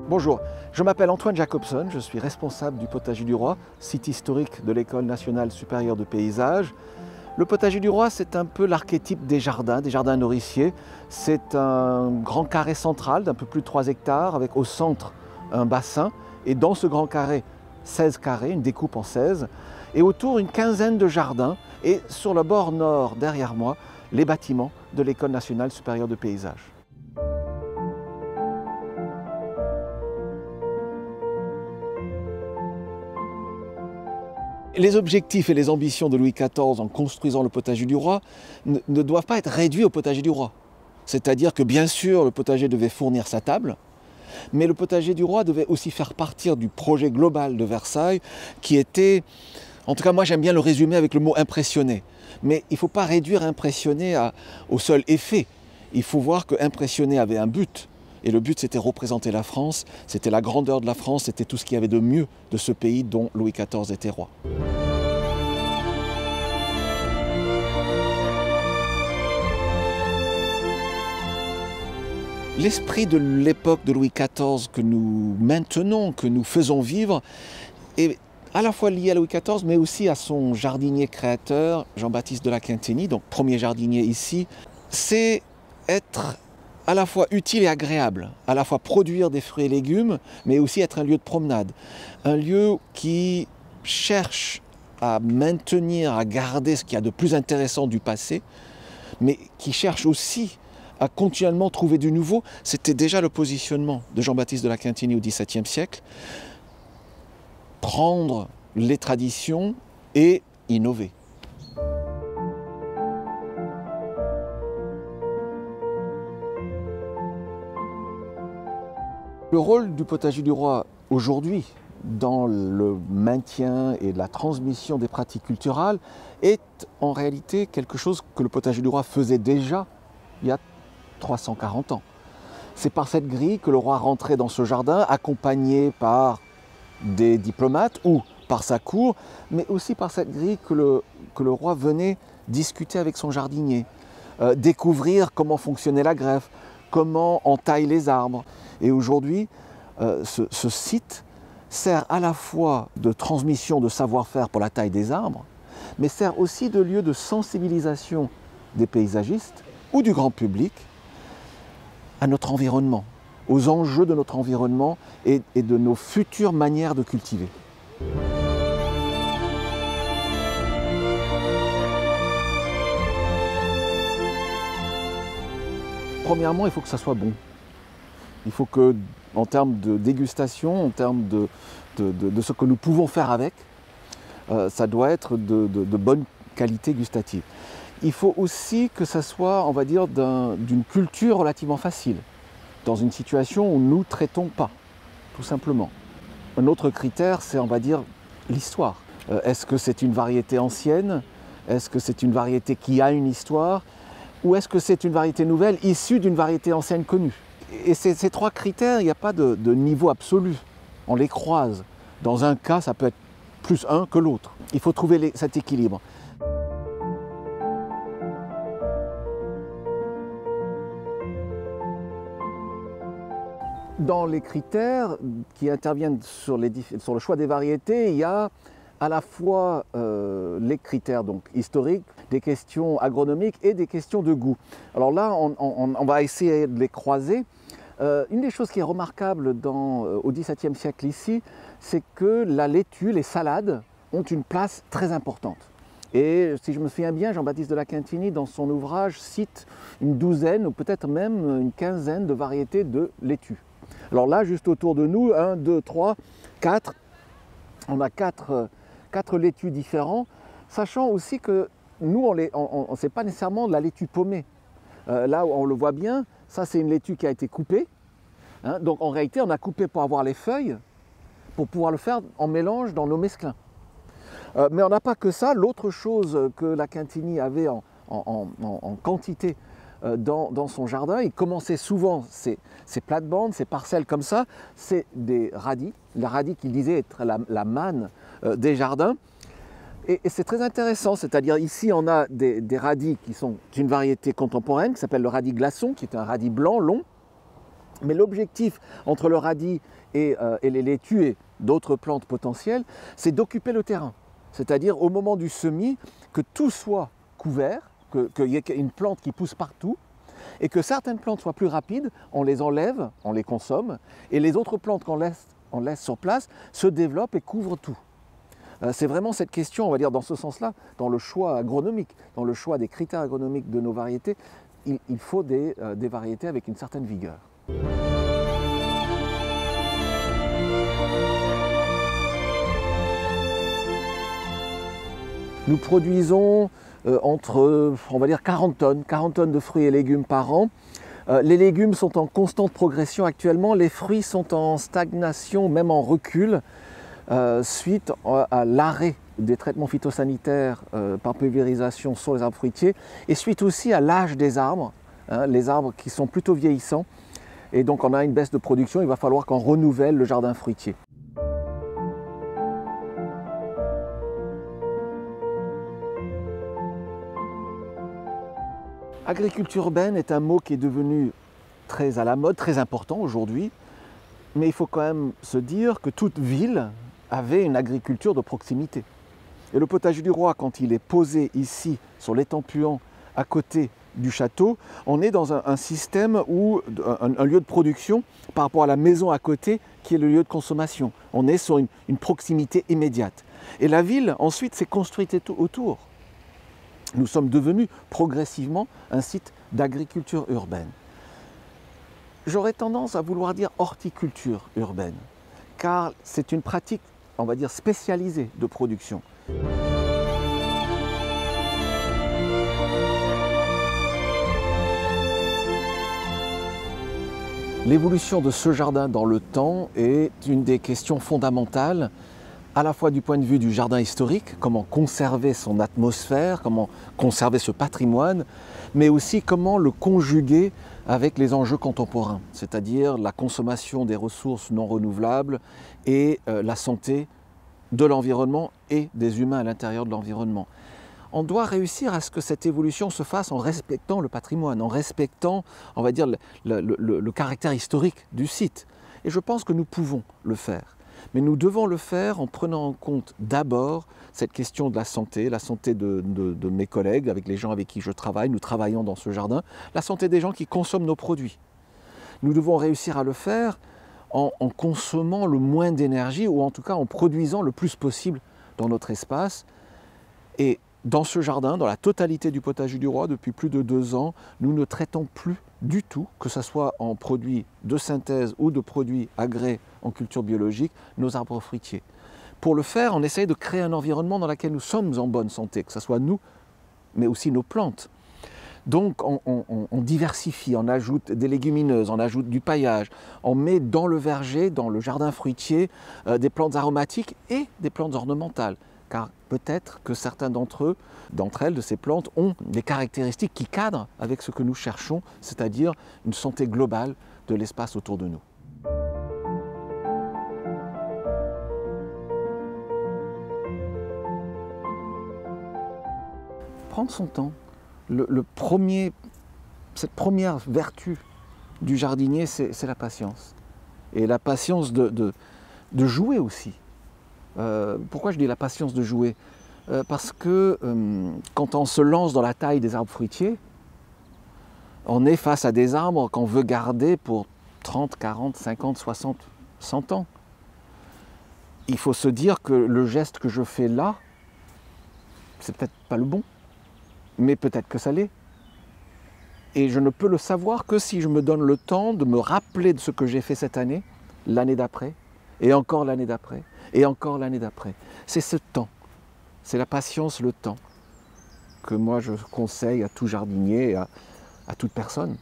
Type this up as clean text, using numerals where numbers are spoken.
Bonjour, je m'appelle Antoine Jacobson, je suis responsable du Potager du Roi, site historique de l'École nationale supérieure de paysage. Le Potager du Roi, c'est un peu l'archétype des jardins nourriciers. C'est un grand carré central d'un peu plus de 3 hectares avec au centre un bassin et dans ce grand carré, 16 carrés, une découpe en 16 et autour une quinzaine de jardins et sur le bord nord, derrière moi, les bâtiments de l'École nationale supérieure de paysage. Les objectifs et les ambitions de Louis XIV en construisant le Potager du Roi ne doivent pas être réduits au Potager du Roi. C'est-à-dire que bien sûr le potager devait fournir sa table, mais le Potager du Roi devait aussi faire partie du projet global de Versailles qui était, en tout cas moi j'aime bien le résumer avec le mot impressionner. Mais il ne faut pas réduire impressionner au seul effet. Il faut voir que impressionner avait un but. Et le but, c'était représenter la France, c'était la grandeur de la France, c'était tout ce qu'il y avait de mieux de ce pays dont Louis XIV était roi. L'esprit de l'époque de Louis XIV que nous maintenons, que nous faisons vivre, est à la fois lié à Louis XIV, mais aussi à son jardinier créateur, Jean-Baptiste de La Quinténie, donc premier jardinier ici. C'est être à la fois utile et agréable, à la fois produire des fruits et légumes, mais aussi être un lieu de promenade. Un lieu qui cherche à maintenir, à garder ce qu'il y a de plus intéressant du passé, mais qui cherche aussi à continuellement trouver du nouveau. C'était déjà le positionnement de Jean-Baptiste de La Quinténie au XVIIe siècle. Prendre les traditions et innover. Le rôle du Potager du Roi aujourd'hui dans le maintien et la transmission des pratiques culturales est en réalité quelque chose que le Potager du Roi faisait déjà il y a 340 ans. C'est par cette grille que le roi rentrait dans ce jardin accompagné par des diplomates ou par sa cour, mais aussi par cette grille que le roi venait discuter avec son jardinier, découvrir comment fonctionnait la greffe, comment on taille les arbres. Et aujourd'hui, ce site sert à la fois de transmission de savoir-faire pour la taille des arbres, mais sert aussi de lieu de sensibilisation des paysagistes ou du grand public à notre environnement, aux enjeux de notre environnement et de nos futures manières de cultiver. Premièrement, il faut que ça soit bon. Il faut que, en termes de dégustation, en termes de ce que nous pouvons faire avec, ça doit être de bonne qualité gustative. Il faut aussi que ça soit, on va dire, d'une culture relativement facile, dans une situation où nous ne traitons pas, tout simplement. Un autre critère, c'est, on va dire, l'histoire. Est-ce que c'est une variété ancienne? Est-ce que c'est une variété qui a une histoire? Ou est-ce que c'est une variété nouvelle issue d'une variété ancienne connue? Et ces 3 critères, il n'y a pas de niveau absolu. On les croise. Dans un cas, ça peut être plus un que l'autre. Il faut trouver cet équilibre. Dans les critères qui interviennent sur le choix des variétés, il y a à la fois les critères donc, historiques, des questions agronomiques et des questions de goût. Alors là, on va essayer de les croiser. Une des choses qui est remarquable au XVIIe siècle ici, c'est que la laitue, les salades, ont une place très importante. Et si je me souviens bien, Jean-Baptiste de La Quinténie, dans son ouvrage, cite une douzaine ou peut-être même une quinzaine de variétés de laitue. Alors là, juste autour de nous, 1, 2, 3, 4, on a 4 laitues différents, sachant aussi que nous, ce n'est pas nécessairement de la laitue paumée. Là, on le voit bien, ça c'est une laitue qui a été coupée. Hein, donc en réalité, on a coupé pour avoir les feuilles, pour pouvoir le faire en mélange dans nos mesclins. Mais on n'a pas que ça. L'autre chose que La Quinténie avait en quantité dans son jardin, il commençait souvent ces plates-bandes, ces parcelles comme ça, c'est des radis. La radis qu'il disait être la manne des jardins. Et c'est très intéressant, c'est-à-dire ici on a des radis qui sont d'une variété contemporaine qui s'appelle le radis glaçon, qui est un radis blanc long. Mais l'objectif entre le radis et les laitues et d'autres plantes potentielles, c'est d'occuper le terrain. C'est-à-dire au moment du semis, que tout soit couvert, qu'il y ait une plante qui pousse partout, et que certaines plantes soient plus rapides, on les enlève, on les consomme, et les autres plantes qu'on laisse sur place se développent et couvrent tout. C'est vraiment cette question, on va dire dans ce sens-là, dans le choix agronomique, dans le choix des critères agronomiques de nos variétés, il faut des variétés avec une certaine vigueur. Nous produisons entre, on va dire, 40 tonnes de fruits et légumes par an. Les légumes sont en constante progression actuellement, les fruits sont en stagnation, même en recul, suite à l'arrêt des traitements phytosanitaires par pulvérisation sur les arbres fruitiers et suite aussi à l'âge des arbres, les arbres qui sont plutôt vieillissants. Et donc on a une baisse de production, il va falloir qu'on renouvelle le jardin fruitier. Agriculture urbaine est un mot qui est devenu très à la mode, très important aujourd'hui, mais il faut quand même se dire que toute ville avait une agriculture de proximité. Et le potager du roi, quand il est posé ici, sur l'étang Puant, à côté du château, on est dans un système où un lieu de production par rapport à la maison à côté qui est le lieu de consommation. On est sur une proximité immédiate. Et la ville, ensuite, s'est construite autour. Nous sommes devenus progressivement un site d'agriculture urbaine. J'aurais tendance à vouloir dire horticulture urbaine, car c'est une pratique, on va dire, spécialisée de production. L'évolution de ce jardin dans le temps est une des questions fondamentales, à la fois du point de vue du jardin historique, comment conserver son atmosphère, comment conserver ce patrimoine, mais aussi comment le conjuguer avec les enjeux contemporains, c'est-à-dire la consommation des ressources non renouvelables et la santé de l'environnement et des humains à l'intérieur de l'environnement. On doit réussir à ce que cette évolution se fasse en respectant le patrimoine, en respectant, on va dire, le caractère historique du site. Et je pense que nous pouvons le faire. Mais nous devons le faire en prenant en compte d'abord cette question de la santé de mes collègues, avec les gens avec qui je travaille, nous travaillons dans ce jardin, la santé des gens qui consomment nos produits. Nous devons réussir à le faire en consommant le moins d'énergie ou en tout cas en produisant le plus possible dans notre espace. Et dans ce jardin, dans la totalité du potager du roi, depuis plus de 2 ans, nous ne traitons plus du tout, que ce soit en produits de synthèse ou de produits agrès en culture biologique, nos arbres fruitiers. Pour le faire, on essaye de créer un environnement dans lequel nous sommes en bonne santé, que ce soit nous, mais aussi nos plantes. Donc on diversifie, on ajoute des légumineuses, on ajoute du paillage, on met dans le verger, dans le jardin fruitier, des plantes aromatiques et des plantes ornementales. Car peut-être que certains d'entre elles, de ces plantes, ont des caractéristiques qui cadrent avec ce que nous cherchons, c'est-à-dire une santé globale de l'espace autour de nous. Prendre son temps. Cette première vertu du jardinier, c'est la patience. Et la patience de jouer aussi. Pourquoi je dis la patience de jouer? Parce que quand on se lance dans la taille des arbres fruitiers, on est face à des arbres qu'on veut garder pour 30, 40, 50, 60, 100 ans. Il faut se dire que le geste que je fais là, c'est peut-être pas le bon, mais peut-être que ça l'est. Et je ne peux le savoir que si je me donne le temps de me rappeler de ce que j'ai fait cette année, l'année d'après, et encore l'année d'après, et encore l'année d'après. C'est ce temps, c'est la patience, le temps, que moi je conseille à tout jardinier et à toute personne.